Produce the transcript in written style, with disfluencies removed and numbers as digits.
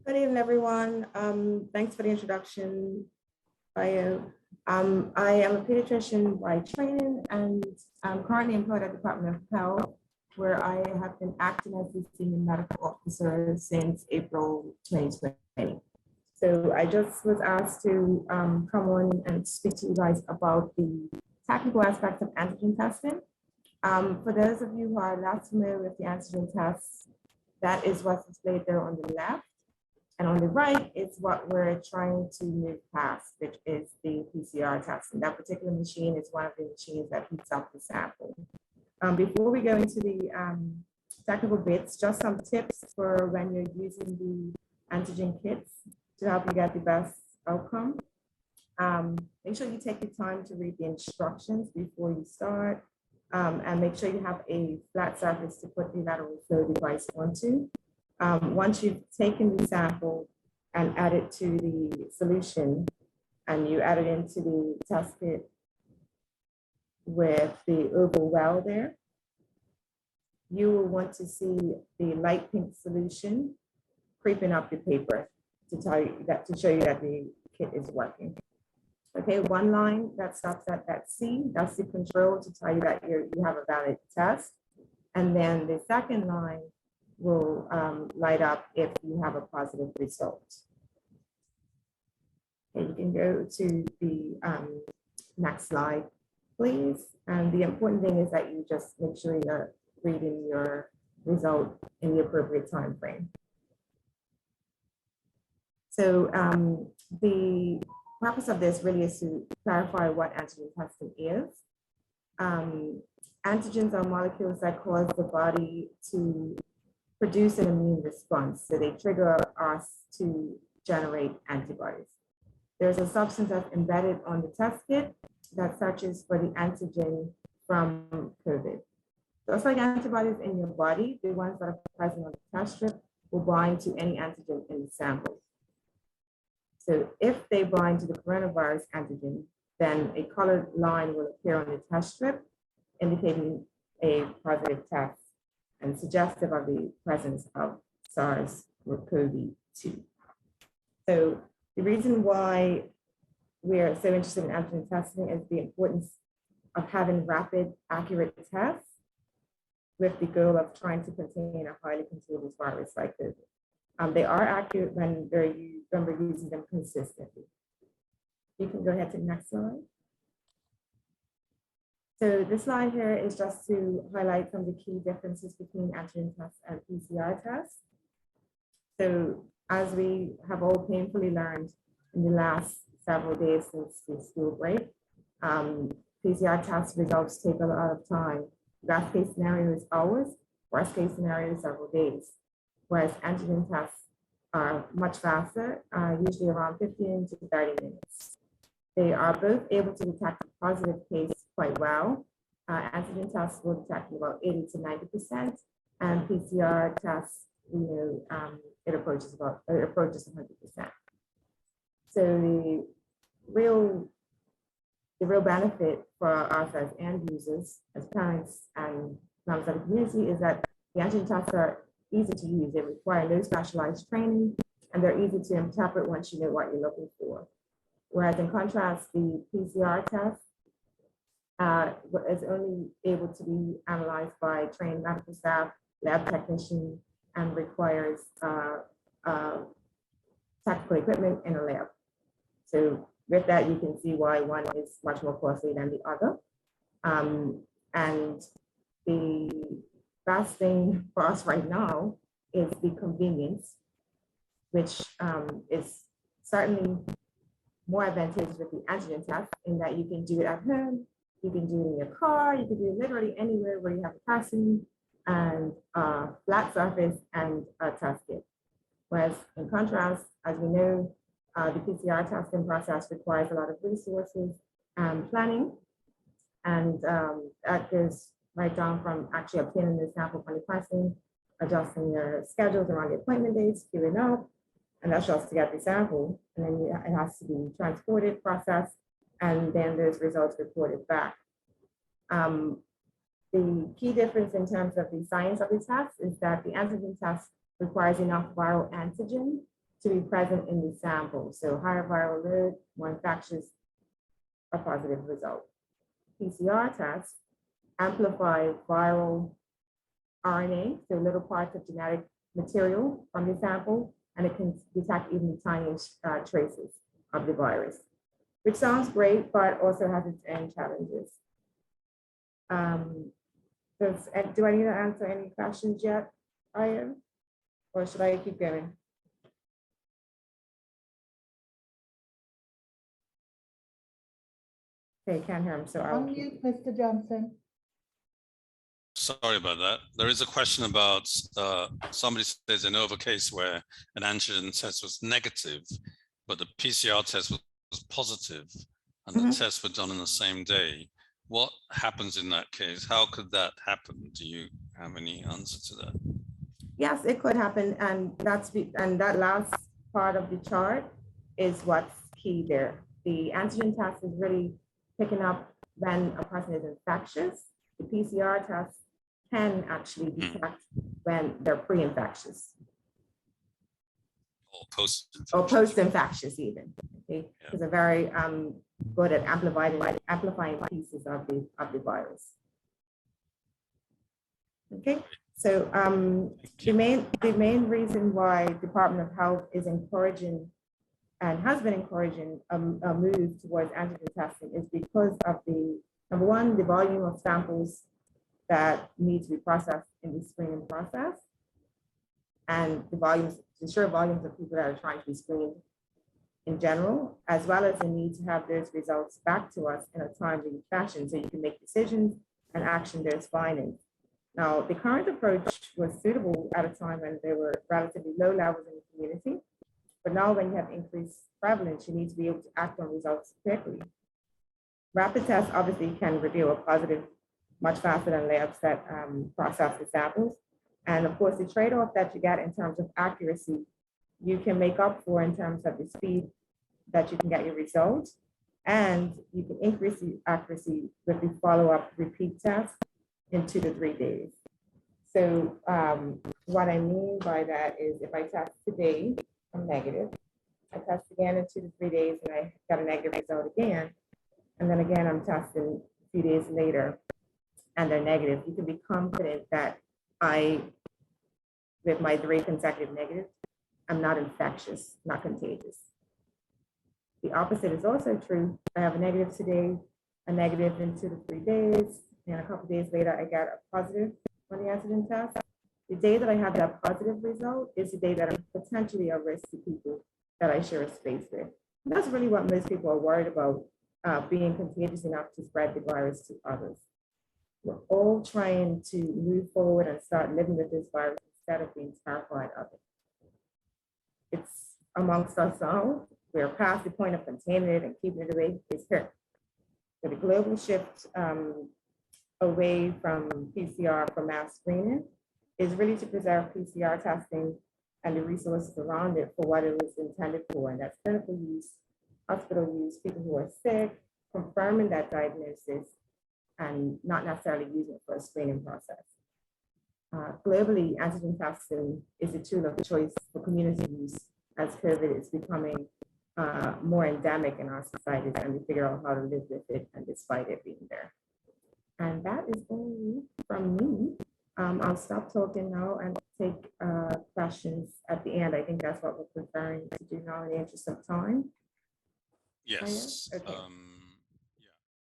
Good evening, everyone. Thanks for the introduction, bio. I am a pediatrician by training and I'm currently employed at the Department of Health, where I have been acting as the senior medical officer since April 2020. So I just was asked to come on and speak to you guys about the technical aspects of antigen testing. For those of you who are not familiar with the antigen tests, that is what's displayed there on the left. And on the right is what we're trying to move past, which is the PCR testing. That particular machine is one of the machines that heats up the sample. Before we go into the technical bits, just some tips for when you're using the antigen kits to help you get the best outcome. Make sure you take your time to read the instructions before you start, and make sure you have a flat surface to put the lateral flow device onto. Once you've taken the sample and added to the solution, and you add it into the test kit with the oval well there, you will want to see the light pink solution creeping up the paper to tell you that, to show you that the kit is working. Okay, one line that stops at that C, that's the control to tell you that you have a valid test. And then the second line will light up if you have a positive result. Okay, you can go to the next slide, please. And the important thing is that you just make sure you're reading your result in the appropriate time frame. So the purpose of this really is to clarify what antigen testing is. Antigens are molecules that cause the body to produce an immune response. So they trigger us to generate antibodies. There's a substance that's embedded on the test kit that searches for the antigen from COVID. Just like antibodies in your body, the ones that are present on the test strip will bind to any antigen in the sample. So if they bind to the coronavirus antigen, then a colored line will appear on the test strip, indicating a positive test and suggestive of the presence of SARS-CoV-2. So the reason why we are so interested in antigen testing is the importance of having rapid, accurate tests with the goal of trying to contain a highly contagious virus like COVID. They are accurate when we're using them consistently. You can go ahead to the next slide. So this slide here is just to highlight some of the key differences between antigen tests and PCR tests. So as we have all painfully learned in the last several days since the school break, PCR test results take a lot of time. Best case scenario is hours, worst case scenario is several days. Whereas antigen tests are much faster, usually around 15 to 30 minutes. They are both able to detect a positive case quite well. Antigen tests will detect about 80 to 90%, and PCR tests, it approaches 100%. So the real benefit for us as end users, as parents and members of the community, is that the antigen tests are easy to use. They require no specialized training, and they're easy to interpret once you know what you're looking for. Whereas in contrast, the PCR test is only able to be analyzed by trained medical staff, lab technician, and requires technical equipment in a lab. So with that, you can see why one is much more costly than the other. And the best thing for us right now is the convenience, which is certainly more advantageous with the antigen test in that you can do it at home, you can do it in your car, you can do it literally anywhere where you have a person and a flat surface and a test kit. Whereas in contrast, as we know, the PCR testing process requires a lot of resources and planning. And that goes right down from actually obtaining the sample from the person, adjusting your schedules around the appointment dates, queuing up, and that's just to get the sample. And then it has to be transported, processed, and then those results reported back. The key difference in terms of the science of the test is that the antigen test requires enough viral antigen to be present in the sample. So higher viral load, more infectious, a positive result. PCR tests amplify viral RNA, so little parts of genetic material from the sample, and it can detect even the tiniest traces of the virus, which sounds great, but also has its own challenges. Do I need to answer any questions yet, Aya? Or should I keep going? Okay, can't hear him, so I'll unmute Mr. Johnson. Sorry about that. There is a question about somebody says they know of a case where an antigen test was negative, but the PCR test was positive, and the tests were done in the same day. What happens in that case? How could that happen? Do you have any answer to that? Yes, it could happen, and that last part of the chart is what's key there. The antigen test is really picking up when a person is infectious. The PCR test can actually detect when they're pre-infectious. Or post-infectious even. Okay, because they're very good at amplifying pieces of the virus. Okay, so the main reason why Department of Health is encouraging and has been encouraging a move towards antigen testing is because of the, number one, the volume of samples that need to be processed in the screening process, and the sheer volumes of people that are trying to be screened in general, as well as the need to have those results back to us in a timely fashion so you can make decisions and action those findings. Now, the current approach was suitable at a time when there were relatively low levels in the community, but now when you have increased prevalence, you need to be able to act on results quickly. Rapid tests obviously can reveal a positive much faster than labs that process the samples. And of course, the trade-off that you get in terms of accuracy, you can make up for in terms of the speed that you can get your results. And you can increase the accuracy with the follow-up repeat test in 2 to 3 days. So what I mean by that is if I test today, I'm negative. I test again in 2 to 3 days and I got a negative result again. And then again, I'm testing a few days later and they're negative. You can be confident that with my 3 consecutive negatives, I'm not infectious, not contagious. The opposite is also true. I have a negative today, a negative in 2 to 3 days, and a couple of days later, I got a positive on the antigen test. The day that I have that positive result is the day that I'm potentially a risk to people that I share a space with. And that's really what most people are worried about, being contagious enough to spread the virus to others. We're all trying to move forward and start living with this virus instead of being terrified of it. It's amongst us all. We're past the point of containing it and keeping it away. It's here. So the global shift away from PCR for mass screening is really to preserve PCR testing and the resources around it for what it was intended for, and that's clinical use, hospital use, people who are sick, confirming that diagnosis, and not necessarily using it for a screening process. Globally, antigen testing is a tool of choice for community use as COVID is becoming more endemic in our societies, and we figure out how to live with it and despite it being there. And that is all from me. I'll stop talking now and take questions at the end. I think that's what we're preferring to do now in the interest of time. Yes. Okay.